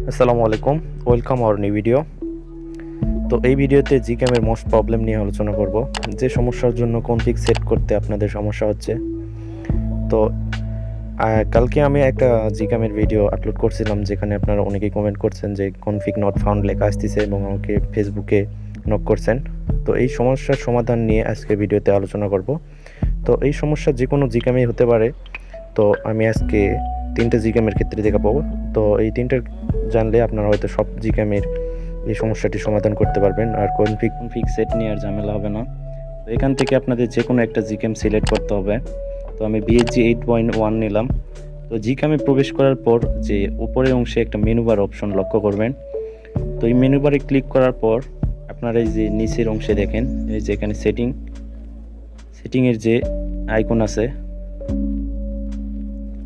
আসসালামু আলাইকুম, welcome our new video. তো এই ভিডিওতে জিক্যামের মোস্ট প্রবলেম নিয়ে আলোচনা করব, যে সমস্যার জন্য কনফিগ সেট করতে আপনাদের সমস্যা হচ্ছে। তো কালকে আমি একটা জিক্যামের ভিডিও আপলোড করছিলাম, যেখানে আপনারা অনেকেই কমেন্ট করছেন যে কনফিগ নট ফাউন্ড লেখা আসতেছে এবং আমাকে ফেসবুকে নক করছেন। তো এই সমস্যার সমাধান নিয়ে আজকে ভিডিওতে আলোচনা করব। তো এই সমস্যা যে কোনো জিক্যামেই হতে পারে। তো আমি আজকে 3টে জিক্যামের ক্ষেত্রে দেখাবো। তো এই 3টে জানলে আপনারা হয়তো সব জিক্যামের এই সমস্যাটি সমাধান করতে পারবেন, আর কনফিগ সেট নিয়ে আর ঝামেলা হবে না। তো এখান থেকে আপনাদের যে কোনো একটা জিক্যাম সিলেক্ট করতে হবে। তো আমি BHG 8.1 নিলাম। তো জিক্যামে প্রবেশ করার পর যে উপরের অংশে একটা মেনু বার অপশন লক্ষ্য করবেন। তো এই মেনু বারে ক্লিক করার পর আপনারা এই যে নিচের অংশে দেখেন, এই যে এখানে সেটিংয়ের যে আইকন আছে,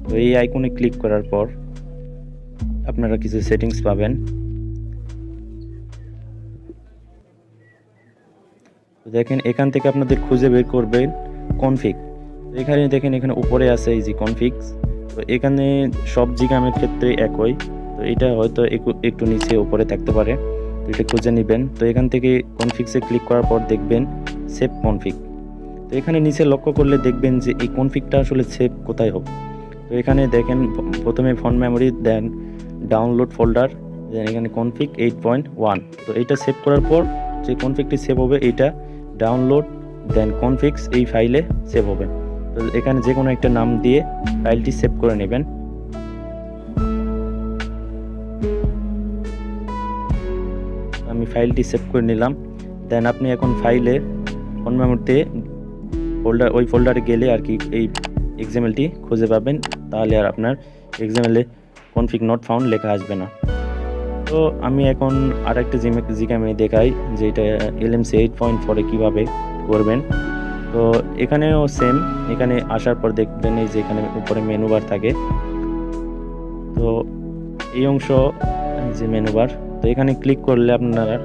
তো এই আইকনে ক্লিক করার পর আপনারা কিছু সেটিংস পাবেন। তো দেখেন এখান থেকে আপনাদের খুঁজে বের করবেন কনফিগ। তো এখানে দেখেন, এখানে উপরে আছে এই যে কনফিগ। তো এখানে সব জিক্যামের ক্ষেত্রে একই। তো এটা হয়তো একটু নিচে উপরে থাকতে পারে, তো এটা খুঁজে নেবেন। তো এখান থেকে কনফিগসে ক্লিক করার পর দেখবেন সেভ কনফিগ। তো এখানে নিচে লক্ষ্য করলে দেখবেন যে এই কনফিগটা আসলে সেভ কোথায় হবে। তো এখানে দেখেন প্রথমে ফোন মেমোরি, দেন ডাউনলোড ফোল্ডার, দেন এখানে কনফিগ 8.1। তো এইটা সেভ করার পর যে কনফিগটি সেভ হবে এইটা ডাউনলোড দেন কনফিগস এই ফাইলে সেভ হবে। তো এখানে যে কোনো একটা নাম দিয়ে ফাইলটি সেভ করে নেবেন। আমি ফাইলটি সেভ করে নিলাম। দেন আপনি এখন ফাইলে ফোন মেমোরিতে ওই ফোল্ডারে গেলে আর কি এই এক্সাম্পলটি খুঁজে পাবেন। তাহলে আর আপনার এক্সাম্পলে কনফিগ নট ফাউন্ড লেখা আসবে না। তো আমি এখন আর একটা জিক্যামে দেখাই যে এটা LMC 8.4 কীভাবে করবেন। তো এখানেও সেম, এখানে আসার পর দেখবেন এই যে এখানে উপরে মেনু বার থাকে। তো এই অংশ যে মেনু বার, তো এখানে ক্লিক করলে আপনারা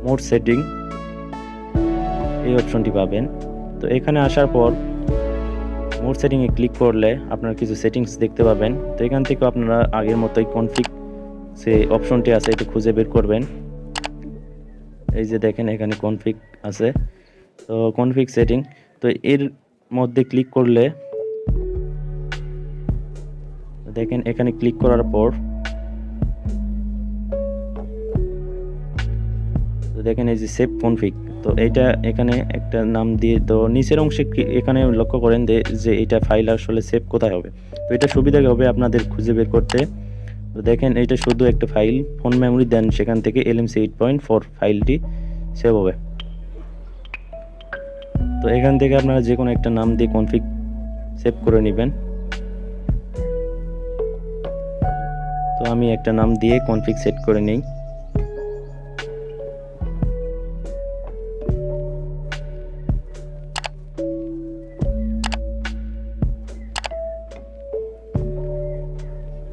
মোড সেটিং এই অপশনটি পাবেন। তো এখানে আসার পর মোড সেটিংয়ে ক্লিক করলে আপনারা কিছু সেটিংস দেখতে পাবেন। তো এখান থেকে আপনারা আগের মতোই কনফিগ যে অপশনটি আছে এটা খুঁজে বের করবেন। এই যে দেখেন এখানে কনফিগ আছে, তো কনফিগ সেটিং। তো এর মধ্যে ক্লিক করলে দেখেন এখানে ক্লিক করার পর তো দেখেন এই যে সেভ কনফিগ। তো এইটা এখানে একটা নাম দিয়ে, তো নিচের অংশে এখানে লক্ষ্য করেন যে এটা ফাইল আসলে সেভ কোথায় হবে। তো এটা সুবিধা হবে আপনাদের খুঁজে বের করতে। তো দেখেন এটা শুধু একটা ফাইল ফোন মেমোরি, দেন সেখান থেকে LMC 8.4 ফাইলটি সেভ হবে। তো এখান থেকে আপনারা যে কোনো একটা নাম দিয়ে কনফিগ সেভ করে নেবেন। তো আমি একটা নাম দিয়ে কনফিগ সেট করে নিই।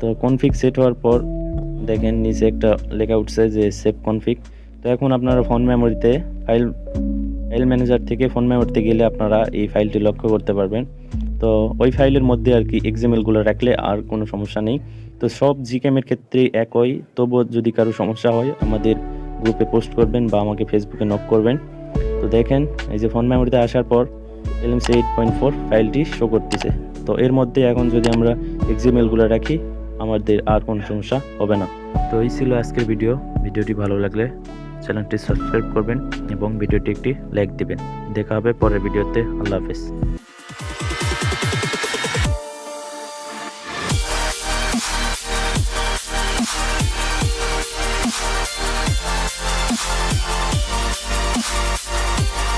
তো কনফিগ সেট হওয়ার পর দেখেন নিচে একটা লেখা উঠছে যে সেভ কনফিগ। তো এখন আপনারা ফোন মেমোরিতে ফাইল ম্যানেজার থেকে ফোন মেমোরিতে গেলে আপনারা এই ফাইলটি লক্ষ্য করতে পারবেন। তো ওই ফাইলের মধ্যে আর কি এক্সাম্পলগুলো রাখলে আর কোনো সমস্যা নেই। তো সব জিক্যামের ক্ষেত্রে একই। তবুও যদি কারো সমস্যা হয় আমাদের গ্রুপে পোস্ট করবেন বা আমাকে ফেসবুকে নক করবেন। তো দেখেন এই যে ফোন মেমোরিতে আসার পর LMC 8.4 ফাইলটি শো করতেছে। তো এর মধ্যে এখন যদি আমরা এক্সাম্পলগুলো রাখি আমাদের আর কোনো সমস্যা হবে না। তো এই ছিল আজকের ভিডিওটি ভালো লাগলে চ্যানেলটি সাবস্ক্রাইব করবেন এবং ভিডিওটি একটি লাইক দিবেন। দেখা হবে পরের ভিডিওতে। আল্লাহ হাফেজ।